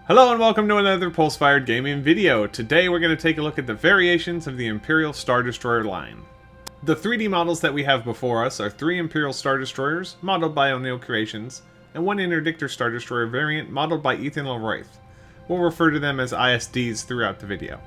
Hello and welcome to another Pulse-Fired Gaming video. Today we're going to take a look at the variations of the Imperial Star Destroyer line. The 3D models that we have before us are 3 Imperial Star Destroyers, modeled by Onil Creations, and 1 Interdictor Star Destroyer variant, modeled by Leroith. We'll refer to them as ISDs throughout the video.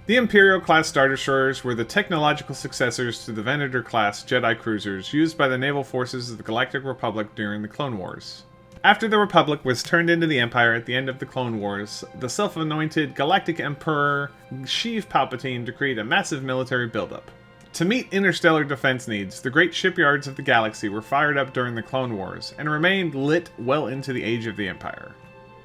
The Imperial-class Star Destroyers were the technological successors to the Venator-class Jedi cruisers used by the naval forces of the Galactic Republic during the Clone Wars. After the Republic was turned into the Empire at the end of the Clone Wars, the self-anointed Galactic Emperor Sheev Palpatine to create a massive military buildup. To meet interstellar defense needs, the great shipyards of the galaxy were fired up during the Clone Wars, and remained lit well into the age of the Empire.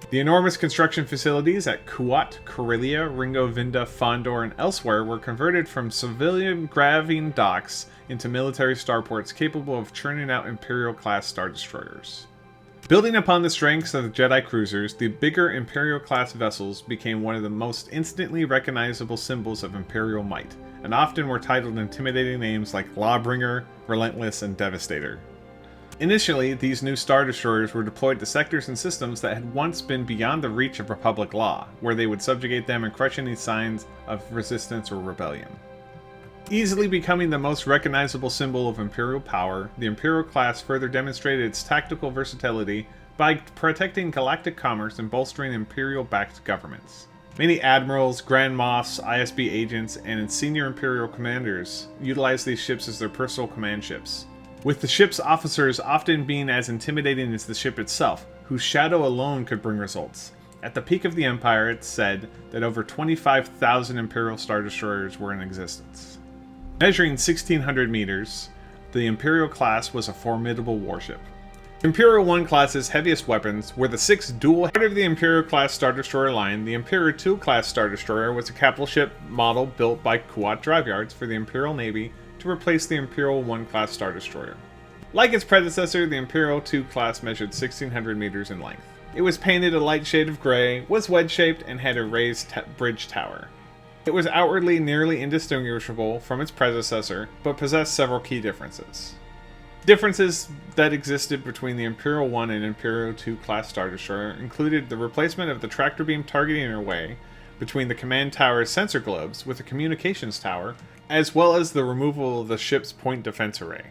The enormous construction facilities at Kuat, Corellia, Ringo Vinda, Fondor, and elsewhere were converted from civilian graving docks into military starports capable of churning out Imperial-class Star Destroyers. Building upon the strengths of the Jedi cruisers, the bigger Imperial-class vessels became one of the most instantly recognizable symbols of Imperial might, and often were titled intimidating names like Lawbringer, Relentless, and Devastator. Initially, these new Star Destroyers were deployed to sectors and systems that had once been beyond the reach of Republic law, where they would subjugate them and crush any signs of resistance or rebellion. Easily becoming the most recognizable symbol of Imperial power, the Imperial class further demonstrated its tactical versatility by protecting galactic commerce and bolstering Imperial-backed governments. Many admirals, Grand Moffs, ISB agents, and senior Imperial commanders utilized these ships as their personal command ships, with the ship's officers often being as intimidating as the ship itself, whose shadow alone could bring results. At the peak of the Empire, it's said that over 25,000 Imperial Star Destroyers were in existence. Measuring 1,600 meters, the Imperial class was a formidable warship. Imperial 1 class's heaviest weapons were the 6 dual. Part of the Imperial class Star Destroyer line, the Imperial 2 class Star Destroyer was a capital ship model built by Kuat Drive Yards for the Imperial Navy to replace the Imperial 1 class Star Destroyer. Like its predecessor, the Imperial 2 class measured 1,600 meters in length. It was painted a light shade of gray, was wedge-shaped, and had a raised bridge tower. It was outwardly nearly indistinguishable from its predecessor, but possessed several key differences. Differences that existed between the Imperial 1 and Imperial 2 class Star Destroyer included the replacement of the tractor beam targeting array between the command tower's sensor globes with a communications tower, as well as the removal of the ship's point defense array.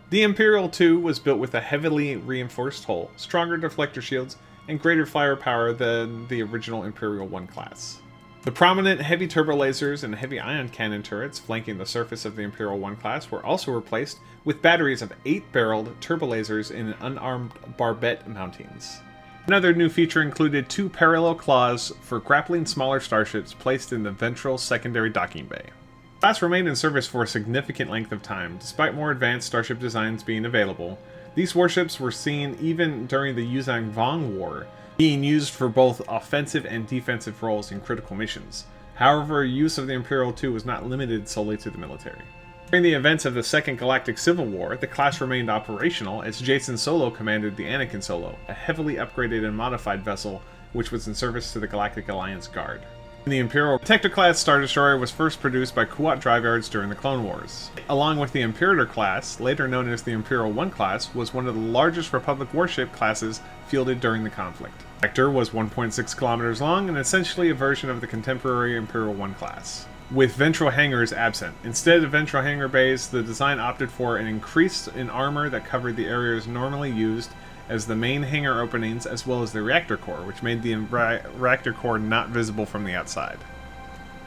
The Imperial 2 was built with a heavily reinforced hull, stronger deflector shields, and greater firepower than the original Imperial 1 class. The prominent heavy turbo lasers and heavy ion cannon turrets flanking the surface of the Imperial 1 class were also replaced with batteries of 8-barreled turbo lasers in unarmed barbette mountings. Another new feature included 2 parallel claws for grappling smaller starships placed in the ventral secondary docking bay. The class remained in service for a significant length of time, despite more advanced starship designs being available. These warships were seen even during the Yuzhang Vong War, being used for both offensive and defensive roles in critical missions. However, use of the Imperial 2 was not limited solely to the military. During the events of the Second Galactic Civil War, the class remained operational as Jacen Solo commanded the Anakin Solo, a heavily upgraded and modified vessel which was in service to the Galactic Alliance Guard. The Imperial Tector-class Star Destroyer was first produced by Kuat Drive Yards during the Clone Wars. Along with the Imperator class, later known as the Imperial 1 class, was one of the largest Republic warship classes fielded during the conflict. Tector was 1.6 kilometers long and essentially a version of the contemporary Imperial 1 class, with ventral hangars absent. Instead of ventral hangar bays, the design opted for an increase in armor that covered the areas normally used as the main hangar openings, as well as the reactor core, which made the reactor core not visible from the outside.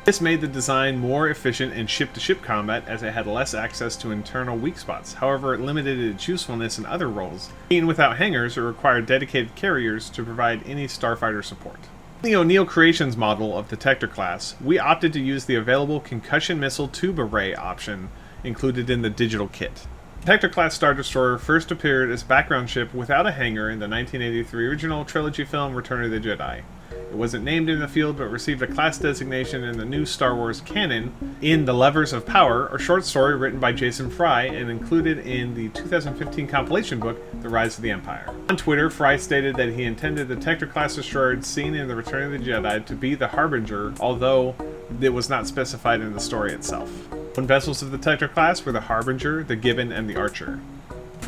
This made the design more efficient in ship-to-ship combat as it had less access to internal weak spots. However, it limited its usefulness in other roles. Being without hangars, it required dedicated carriers to provide any starfighter support. In the Onil Creations model of the Tector class, we opted to use the available concussion missile tube array option included in the digital kit. The Tector-class Star Destroyer first appeared as a background ship without a hangar in the 1983 original trilogy film Return of the Jedi. It wasn't named in the field, but received a class designation in the new Star Wars canon in The Levers of Power, a short story written by Jason Fry and included in the 2015 compilation book, The Rise of the Empire. On Twitter, Fry stated that he intended the Tector-class destroyer seen in The Return of the Jedi to be the Harbinger, although it was not specified in the story itself. Vessels of the Tector class were the Harbinger, the Gibbon, and the Archer.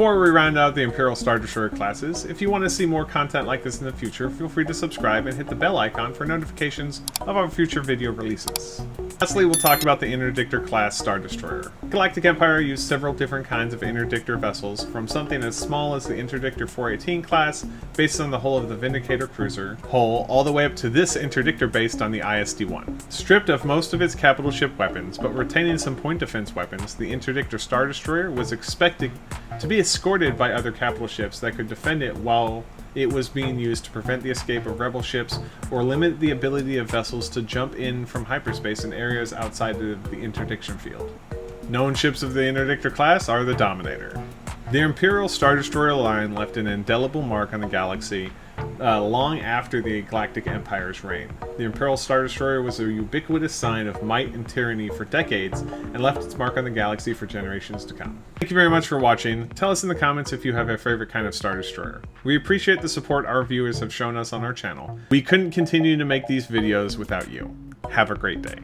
Before we round out the Imperial Star Destroyer classes, if you want to see more content like this in the future, feel free to subscribe and hit the bell icon for notifications of our future video releases. Lastly, we'll talk about the Interdictor class Star Destroyer. Galactic Empire used several different kinds of Interdictor vessels, from something as small as the Interdictor 418 class, based on the hull of the Vindicator cruiser hull, all the way up to this Interdictor based on the ISD-1. Stripped of most of its capital ship weapons, but retaining some point defense weapons, the Interdictor Star Destroyer was expected to be escorted by other capital ships that could defend it while it was being used to prevent the escape of rebel ships or limit the ability of vessels to jump in from hyperspace in areas outside of the interdiction field. Known ships of the Interdictor class are the Dominator. The Imperial Star Destroyer line left an indelible mark on the galaxy long after the Galactic Empire's reign. The Imperial Star Destroyer was a ubiquitous sign of might and tyranny for decades and left its mark on the galaxy for generations to come. Thank you very much for watching. Tell us in the comments if you have a favorite kind of Star Destroyer. We appreciate the support our viewers have shown us on our channel. We couldn't continue to make these videos without you. Have a great day.